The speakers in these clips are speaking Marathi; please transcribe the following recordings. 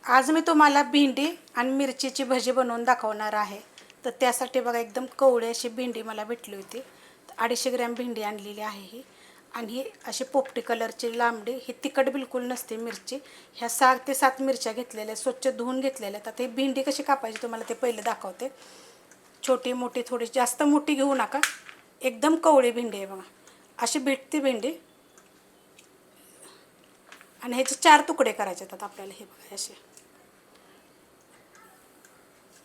आज मी तुम्हाला भेंडी आणि मिरचीची भजी बनवून दाखवणार आहे. तर त्यासाठी बघा एकदम कवळी अशी भेंडी मला भेटली होती. 250 ग्रॅम भेंडी आणलेली आहे ही. आणि ही अशी पोपटी कलरची लांबडी, ही तिखट बिलकुल नसते मिरची. ह्या 6 ते 7 मिरच्या घेतलेल्या, स्वच्छ धुवून घेतलेल्या. आता ही भेंडी कशी कापायची तुम्हाला ते पहिले दाखवते. छोटी मोठी, थोडी जास्त मोठी घेऊ नका, एकदम कवळी भेंडी आहे बघा. अशी भेटते भेंडी. आणि ह्याचे 4 तुकडे करायचे आहेत आपल्याला. हे बघा असे.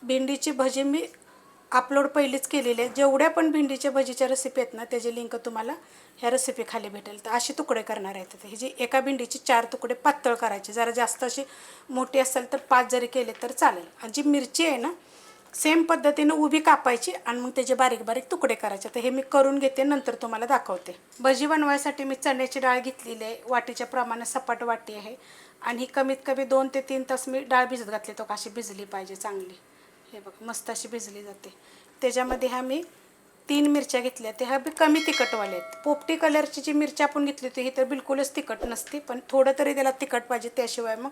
भेंडीची भजी मी अपलोड पहिलीच केलेली आहे. जेवढ्या पण भेंडीच्या भजीच्या रेसिपी आहेत ना, त्याची लिंक तुम्हाला ह्या रेसिपी खाली भेटेल. तर असे तुकडे करणार आहेत. हे जी एका भेंडीची 4 तुकडे पातळ करायचे. जरा जास्त अशी मोठी असेल तर 5 जरी केले तर चालेल. आणि जी मिरची आहे ना, सेम पद्धतीने उभी कापायची आणि मग त्याचे बारीक बारीक तुकडे करायचे. तर हे मी करून घेते, नंतर तुम्हाला दाखवते. भजी बनवायसाठी मी चण्याची डाळ घेतलेली आहे. वाटीच्या प्रमाणे सपाट वाटी आहे. आणि ही कमीत कमी 2 ते 3 तास मी डाळ भिजत घातली. तो अशी भिजली पाहिजे चांगली. हे बघा मस्त अशी भिजली जाते. त्याच्यामध्ये ह्या मी 3 मिरच्या घेतल्या. ते ह्या बी कमी तिखटवाल्या आहेत. पोपटी कलरची जी मिरची आपण घेतली होती ही तर बिलकुलच तिखट नसते, पण थोडं तरी त्याला तिखट पाहिजे, त्याशिवाय मग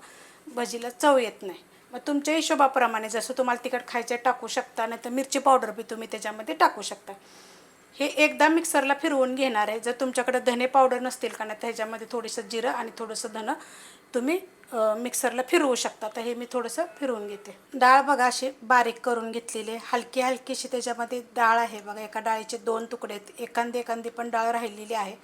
भजीला चव येत नाही. मग तुमच्या हिशोबाप्रमाणे जसं तुम्हाला तिखट खायचं टाकू शकता, नाही तर मिरची पावडर बी तुम्ही त्याच्यामध्ये टाकू शकता. हे एकदा मिक्सरला फिरवून घेणार आहे. जर तुमच्याकडे धने पावडर नसतील का नाही, त्याच्यामध्ये थोडंसं जिरं आणि थोडंसं धनं तुम्ही मिक्सरला फिरवू शकता. तर हे मी थोडंसं फिरवून घेते. डाळ बघा अशी बारीक करून घेतलेली आहे. हलकी हलकीशी त्याच्यामध्ये डाळ आहे बघा. एका डाळीचे 2 तुकडे आहेत. एखादी पण डाळ राहिलेली आहे.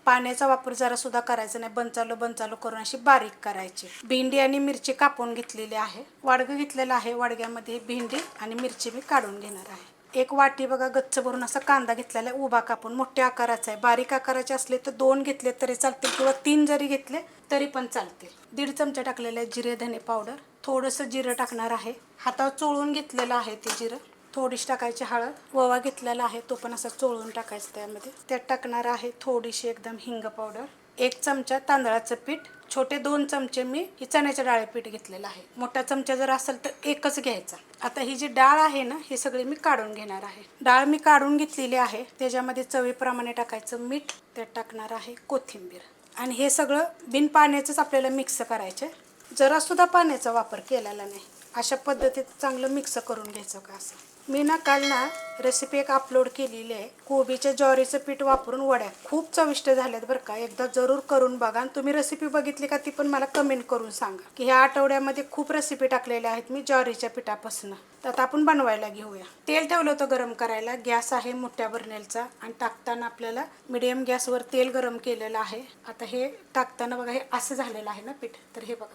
पाण्याचा वापर जरासुद्धा करायचा नाही. बंचालो करून अशी बारीक करायची. भेंडी आणि मिरची कापून घेतलेली आहे. वाडगं घेतलेलं आहे. वाडग्यामध्ये भेंडी आणि मिरची मी काढून घेणार आहे. एक वाटी बघा गच्च भरून असा कांदा घेतलेला आहे, उभा कापून. मोठ्या आकाराचा आहे. बारीक आकाराचे असले तर 2 घेतले तरी चालतील, किंवा 3 जरी घेतले तरी पण चालतील. 1.5 चमचा टाकलेला आहे जिरे धने पावडर. थोडंसं जिरं टाकणार आहे. हातावर चोळून घेतलेलं आहे ते जिरं. थोडीशी टाकायची हळद. ओवा घेतलेला आहे, तो पण असा चोळून टाकायचा त्यामध्ये. त्यात टाकणार आहे थोडीशी एकदम हिंग पावडर. 1 चमचा तांदळाचं पीठ. छोटे 2 चमचे मी ही चण्याच्या डाळ पीठ घेतलेलं आहे. मोठा चमचा जर असेल तर एकच घ्यायचा. आता ही जी डाळ आहे ना, हे सगळे मी काढून घेणार आहे. डाळ मी काढून घेतलेली आहे. त्याच्यामध्ये चवीप्रमाणे टाकायचं मीठ. त्यात टाकणार आहे कोथिंबीर. आणि हे सगळं बिन पाण्याचंच आपल्याला मिक्स करायचे. जरासुद्धा पाण्याचा वापर केलेला नाही. अशा पद्धतीत चांगलं मिक्स करून घ्यायचं का असं. मी ना काल ना रेसिपी एक अपलोड केलेली आहे. कोबीच्या ज्वारीचं पीठ वापरून वड्या खूप चविष्ट झाल्यात बरं का. एकदा जरूर करून बघा. आणि तुम्ही रेसिपी बघितली का ती पण मला कमेंट करून सांगा. की ह्या आठवड्यामध्ये खूप रेसिपी टाकलेल्या आहेत मी ज्वारीच्या पिठापासून. तर आता आपण बनवायला घेऊया. तेल ठेवलं होतं गरम करायला. गॅस आहे मोठ्या बर्नेलचा. आणि टाकताना आपल्याला मिडियम गॅसवर तेल गरम केलेलं आहे. आता हे टाकताना बघा, हे असं झालेलं आहे ना पीठ. तर हे बघा,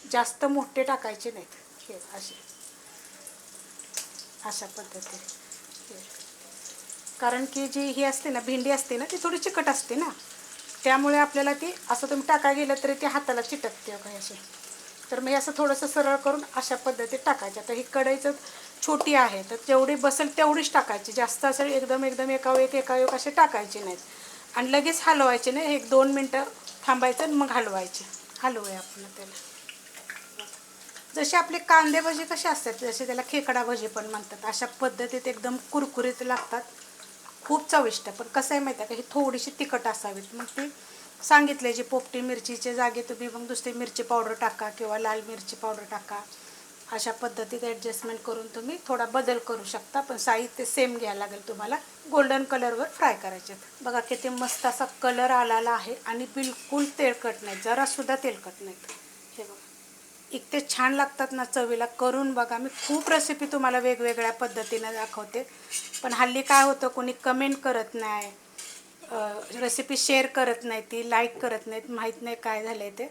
जास्त मोठे टाकायचे नाहीत. हे असे अशा पद्धतीने. कारण की जी ही असते ना भेंडी असते ना, ती थोडी चिकट असते ना, त्यामुळे आपल्याला ती असं तुम्ही टाका गेलं तरी ते हाताला चिटकते काही असे. तर मी असं थोडंसं सरळ करून अशा पद्धतीत टाकायचं. आता ही कढईचं छोटी आहे, तर जेवढी बसेल तेवढीच टाकायची. जास्त असेल एकदम एकावेक असे टाकायचे नाहीत. आणि लगेच हलवायचे नाही. 1-2 मिनटं थांबायचं आणि मग हलवायचे. हलवूया आपण त्याला. जसे आपले कांदे भजी कसे असतात, जसे त्याला खेकडा भजी पण म्हणतात, अशा पद्धतीत एकदम कुरकुरीत लागतात. खूप चविष्ट. पण कसं आहे माहिती आहे का, ही थोडीशी तिखट असावीत. मग ती सांगितले, जी पोपटी मिरचीच्या जागी तुम्ही मग दुसरी मिरची पावडर टाका किंवा लाल मिरची पावडर टाका. अशा पद्धतीत ॲडजस्टमेंट करून तुम्ही थोडा बदल करू शकता. पण साहित्य सेम घ्यायला लागेल तुम्हाला. गोल्डन कलरवर फ्राय करायचे. बघा किती मस्त असा कलर आलेला आहे. आणि बिलकुल तेलकट नाही, जरासुद्धा तेलकट नाहीत. हे बघा इतके छान लागतात ना चवीला. करून बघा. मी खूप रेसिपी तुम्हाला वेगवेगळ्या पद्धतीने दाखवते. पण हल्ली काय होतं, कोणी कमेंट करत नाही, रेसिपी शेअर करत नाही, ती लाईक करत नाहीत. माहीत नाही काय झालं आहे ते.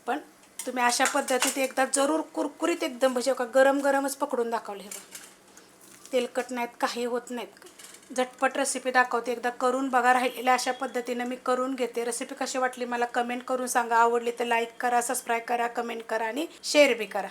पण तुम्ही अशा पद्धतीत एकदा जरूर कुरकुरीत एकदम भजी का गरम गरमच पकडून दाखवले. हे बघा तेलकट नाहीत, काही होत नाहीत. झटपट रेसिपी दाखवते. एकदा करून बघा. राहिलेल्या अशा पद्धतीने मी करून घेते. रेसिपी कशी वाटली मला कमेंट करून सांगा. आवडली तर लाईक करा, सबस्क्राईब करा, कमेंट करा आणि शेअर बी करा.